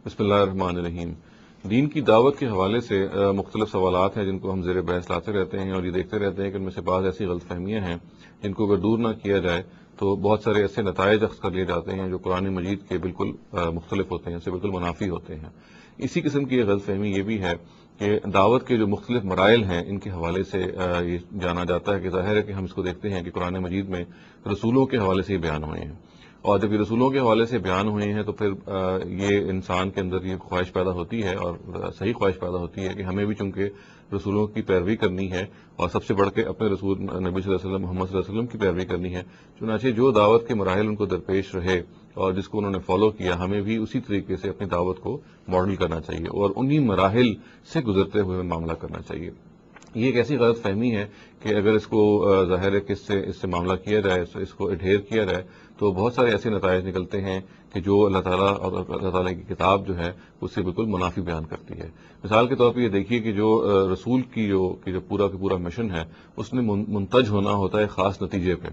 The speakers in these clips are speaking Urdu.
بسم اللہ الرحمن الرحیم۔ دین کی دعوت کے حوالے سے مختلف سوالات ہیں جن کو ہم زیر بحث لاتے رہتے ہیں اور یہ دیکھتے رہتے ہیں کہ ان میں سے بعض ایسی غلط فہمیاں ہیں جن کو اگر دور نہ کیا جائے تو بہت سارے ایسے نتائج اخذ کر لیے جاتے ہیں جو قرآن مجید کے بالکل مختلف ہوتے ہیں، اس سے بالکل منافی ہوتے ہیں۔ اسی قسم کی غلط فہمی یہ بھی ہے کہ دعوت کے جو مختلف مراحل ہیں ان کے حوالے سے یہ جانا جاتا ہے کہ ظاہر ہے کہ ہم اس کو دیکھتے ہیں کہ قرآن مجید میں رسولوں کے حوالے سے یہ بیان ہوئے ہیں، اور جب یہ رسولوں کے حوالے سے بیان ہوئے ہیں تو پھر یہ انسان کے اندر یہ خواہش پیدا ہوتی ہے اور صحیح خواہش پیدا ہوتی ہے کہ ہمیں بھی چونکہ رسولوں کی پیروی کرنی ہے اور سب سے بڑھ کے اپنے رسول نبی صلی اللہ علیہ وسلم محمد صلی اللہ علیہ وسلم کی پیروی کرنی ہے، چنانچہ جو دعوت کے مراحل ان کو درپیش رہے اور جس کو انہوں نے فالو کیا ہمیں بھی اسی طریقے سے اپنی دعوت کو ماڈل کرنا چاہیے اور انہی مراحل سے گزرتے ہوئے معاملہ کرنا چاہیے۔ یہ ایک ایسی غلط فہمی ہے کہ اگر اس کو ظاہر ہے کہ اس سے معاملہ کیا جائے، اس کو اڈھیر کیا جائے تو بہت سارے ایسے نتائج نکلتے ہیں کہ جو اللہ تعالیٰ اور اللہ تعالیٰ کی کتاب جو ہے اس سے بالکل منافی بیان کرتی ہے۔ مثال کے طور پہ یہ دیکھیے کہ جو رسول کی جو پورا کا پورا مشن ہے اس میں منتج ہونا ہوتا ہے خاص نتیجے پہ،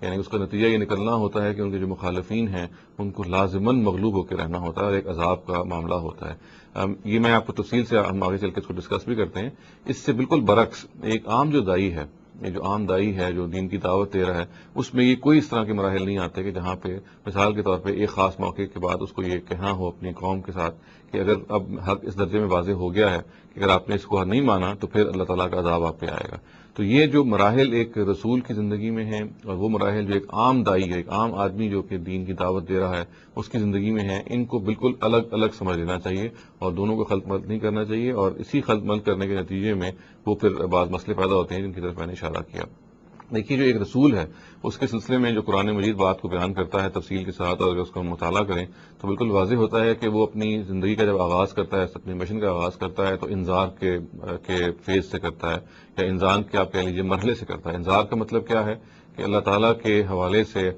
یعنی اس کا نتیجہ یہ نکلنا ہوتا ہے کہ ان کے جو مخالفین ہیں ان کو لازماً مغلوب ہو کے رہنا ہوتا ہے اور ایک عذاب کا معاملہ ہوتا ہے۔ یہ میں آپ کو تفصیل سے ہم آگے چل کے اس کو ڈسکس بھی کرتے ہیں۔ اس سے بالکل برعکس ایک عام جو دائی ہے، یہ جو عام دائی ہے جو دین کی دعوت دے رہا ہے، اس میں یہ کوئی اس طرح کے مراحل نہیں آتے کہ جہاں پہ مثال کے طور پہ ایک خاص موقع کے بعد اس کو یہ کہنا ہو اپنی قوم کے ساتھ کہ اگر اب حق اس درجے میں واضح ہو گیا ہے کہ اگر آپ نے اس کو نہیں مانا تو پھر اللہ تعالیٰ کا عذاب آپ پہ آئے گا۔ تو یہ جو مراحل ایک رسول کی زندگی میں ہیں اور وہ مراحل جو ایک عام دائی ہے، ایک عام آدمی جو کہ دین کی دعوت دے رہا ہے اس کی زندگی میں ہیں، ان کو بالکل الگ الگ سمجھ لینا چاہیے اور دونوں کو خلط ملط نہیں کرنا چاہیے، اور اسی خلط ملط کرنے کے نتیجے میں وہ پھر بعض مسئلے پیدا ہوتے ہیں جن کی طرف میں نے اشارہ کیا۔ دیکھیے جو ایک رسول ہے اس کے سلسلے میں جو قرآن مجید بات کو بیان کرتا ہے تفصیل کے ساتھ، اور اگر اس کو ہم مطالعہ کریں تو بالکل واضح ہوتا ہے کہ وہ اپنی زندگی کا جب آغاز کرتا ہے، اپنی مشن کا آغاز کرتا ہے تو انذار کے فیز سے کرتا ہے، یا انذار کے آپ کہہ لیجیے مرحلے سے کرتا ہے۔ انذار کا مطلب کیا ہے کہ اللہ تعالیٰ کے حوالے سے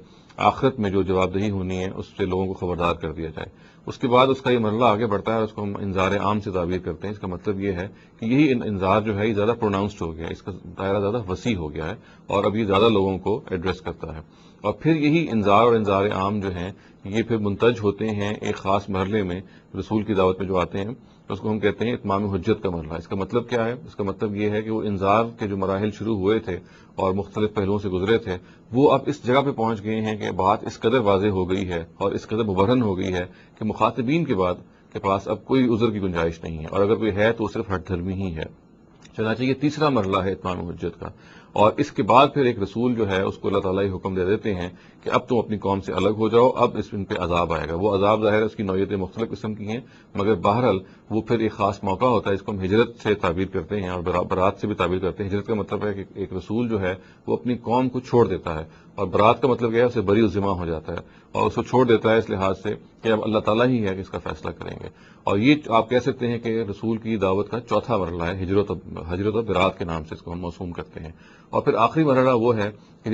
آخرت میں جو جواب دہی ہونی ہے اس سے لوگوں کو خبردار کر دیا جائے۔ اس کے بعد اس کا یہ مرحلہ آگے بڑھتا ہے، اس کو ہم انذار عام سے تعبیر کرتے ہیں۔ اس کا مطلب یہ ہے کہ یہی انذار جو ہے یہ زیادہ پروناؤنسڈ ہو گیا ہے، اس کا دائرہ زیادہ وسیع ہو گیا ہے اور اب یہ زیادہ لوگوں کو ایڈریس کرتا ہے، اور پھر یہی انذار اور انذار عام جو ہیں یہ پھر منتج ہوتے ہیں ایک خاص مرحلے میں رسول کی دعوت میں جو آتے ہیں، اس کو ہم کہتے ہیں اتمام حجت کا مرحلہ۔ اس کا مطلب کیا ہے؟ اس کا مطلب یہ ہے کہ وہ انذار کے جو مراحل شروع ہوئے تھے اور مختلف پہلوؤں سے گزرے تھے وہ اب اس جگہ پہ پہنچ گئے ہیں کہ بات اس قدر واضح ہو گئی ہے اور اس قدر مبرہن ہو گئی ہے کہ مخاطبین کے بعد کے پاس اب کوئی عذر کی گنجائش نہیں ہے، اور اگر کوئی ہے تو وہ صرف ہٹ دھرمی ہی ہے۔ چنانچہ یہ تیسرا مرحلہ ہے اتمام حجت کا، اور اس کے بعد پھر ایک رسول جو ہے اس کو اللہ تعالیٰ حکم دے دیتے ہیں کہ اب تم اپنی قوم سے الگ ہو جاؤ، اب ان پہ عذاب آئے گا۔ وہ عذاب ظاہر ہے اس کی نوعیتیں مختلف قسم کی ہیں، مگر بہرحال وہ پھر ایک خاص موقع ہوتا ہے، اس کو ہم ہجرت سے تعبیر کرتے ہیں اور برات سے بھی تعبیر کرتے ہیں۔ ہجرت کا مطلب ہے کہ ایک رسول جو ہے وہ اپنی قوم کو چھوڑ دیتا ہے، اور برات کا مطلب یہ ہے اسے بری الذمہ ہو جاتا ہے اور اس کو چھوڑ دیتا ہے اس لحاظ سے کہ اب اللہ تعالیٰ ہی ہے کہ اس کا فیصلہ کریں گے۔ اور یہ آپ کہہ سکتے ہیں کہ رسول کی دعوت کا چوتھا مرحلہ ہے، ہجرت و برات کے نام سے اس کو ہم موسوم کرتے ہیں۔ اور پھر آخری مرحلہ وہ ہے کہ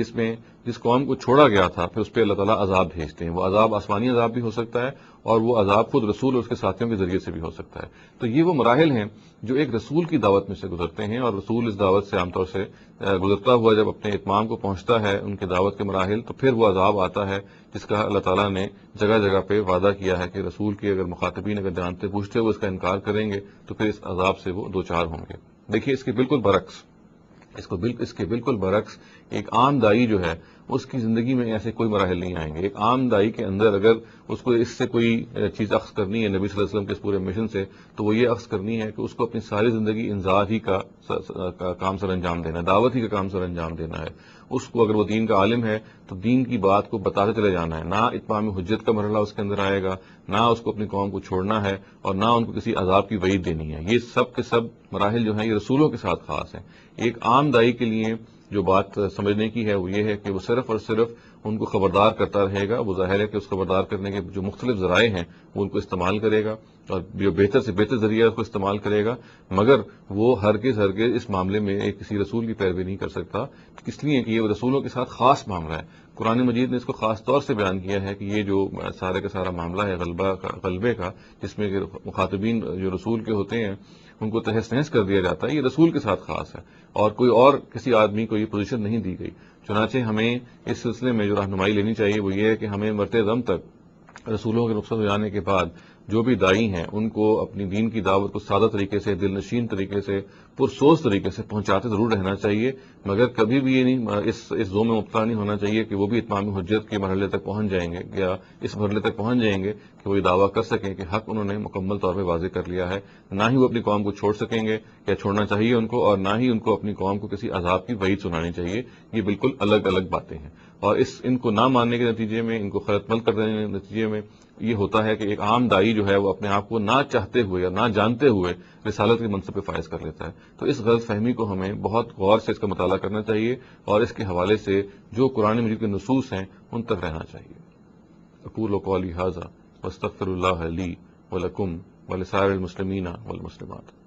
جس قوم کو چھوڑا گیا تھا پھر اس پہ اللہ تعالیٰ عذاب بھیجتے ہیں۔ وہ عذاب آسمانی عذاب بھی ہو سکتا ہے اور وہ عذاب خود رسول اور اس کے ساتھیوں کے ذریعے سے بھی ہو سکتا ہے۔ تو یہ وہ مراحل ہیں جو ایک رسول کی دعوت میں سے گزرتے ہیں، اور رسول اس دعوت سے عام طور سے گزرتا ہوا جب اپنے اتمام کو پہنچتا ہے ان کے دعوت کے مراحل، تو پھر وہ عذاب آتا ہے جس کا اللہ تعالیٰ نے جگہ جگہ پہ وعدہ کیا ہے کہ رسول کے اگر مخاطبین اگر جانتے پوچھتے ہوئے اس کا انکار کریں گے تو پھر اس عذاب سے وہ دوچار ہوں گے۔ دیکھیے اس کے بالکل برعکس، اس کے بالکل برعکس ایک عام دائی جو ہے اس کی زندگی میں ایسے کوئی مراحل نہیں آئیں گے۔ ایک عام دائی کے اندر اگر اس کو اس سے کوئی چیز اخذ کرنی ہے نبی صلی اللہ علیہ وسلم کے اس پورے مشن سے، تو وہ یہ اخذ کرنی ہے کہ اس کو اپنی ساری زندگی انذار ہی کا کام سر انجام دینا ہے، دعوت ہی کا کام سر انجام دینا ہے۔ اس کو اگر وہ دین کا عالم ہے تو دین کی بات کو بتاتے چلے جانا ہے، نہ اتمام حجت کا مرحلہ اس کے اندر آئے گا، نہ اس کو اپنی قوم کو چھوڑنا ہے، اور نہ ان کو کسی عذاب کی وعید دینی ہے۔ یہ سب کے سب مراحل جو ہیں یہ رسولوں کے ساتھ خاص ہیں۔ ایک عام دائی کے لیے جو بات سمجھنے کی ہے وہ یہ ہے کہ وہ صرف اور صرف ان کو خبردار کرتا رہے گا۔ وہ ظاہر ہے کہ اس خبردار کرنے کے جو مختلف ذرائع ہیں وہ ان کو استعمال کرے گا اور جو بہتر سے بہتر ذریعہ اس کو استعمال کرے گا، مگر وہ ہرگز اس معاملے میں ایک کسی رسول کی پیروی نہیں کر سکتا، اس لیے کہ یہ رسولوں کے ساتھ خاص معاملہ ہے۔ قرآن مجید نے اس کو خاص طور سے بیان کیا ہے کہ یہ جو سارے کا سارا معاملہ ہے غلبے کا، جس میں کہ مخاطبین جو رسول کے ہوتے ہیں ان کو تہس نہس کر دیا جاتا ہے، یہ رسول کے ساتھ خاص ہے اور کوئی اور کسی آدمی کو یہ پوزیشن نہیں دی گئی۔ چنانچہ ہمیں اس سلسلے میں جو رہنمائی لینی چاہیے وہ یہ ہے کہ ہمیں مرتے دم تک رسولوں کے رخصت ہو جانے کے بعد جو بھی دائی ہیں ان کو اپنی دین کی دعوت کو سادہ طریقے سے، دل نشین طریقے سے، پرسوز طریقے سے پہنچاتے ضرور رہنا چاہیے، مگر کبھی بھی یہ نہیں اس ذوق میں مبتلا نہیں ہونا چاہیے کہ وہ بھی اتمام حجت کے مرحلے تک پہنچ جائیں گے یا اس مرحلے تک پہنچ جائیں گے کہ وہ یہ دعویٰ کر سکیں کہ حق انہوں نے مکمل طور پہ واضح کر لیا ہے، نہ ہی وہ اپنی قوم کو چھوڑ سکیں گے یا چھوڑنا چاہیے ان کو، اور نہ ہی ان کو اپنی قوم کو کسی عذاب کی وعید سنانی چاہیے۔ یہ بالکل الگ الگ باتیں ہیں، اور ان کو نہ ماننے کے نتیجے میں، ان کو خلط مل کر دینے کے نتیجے میں یہ ہوتا ہے کہ ایک عام دائی جو ہے وہ اپنے آپ کو نہ چاہتے ہوئے یا نہ جانتے ہوئے رسالت کے منصب پہ فائز کر لیتا ہے۔ تو اس غلط فہمی کو ہمیں بہت غور سے اس کا مطالعہ کرنا چاہیے اور اس کے حوالے سے جو قرآن مجید کے نصوص ہیں ان تک رہنا چاہیے۔ اقول قولی ھذا واستغفر اللہ لی ولکم ولسائر المسلمین والمسلمات۔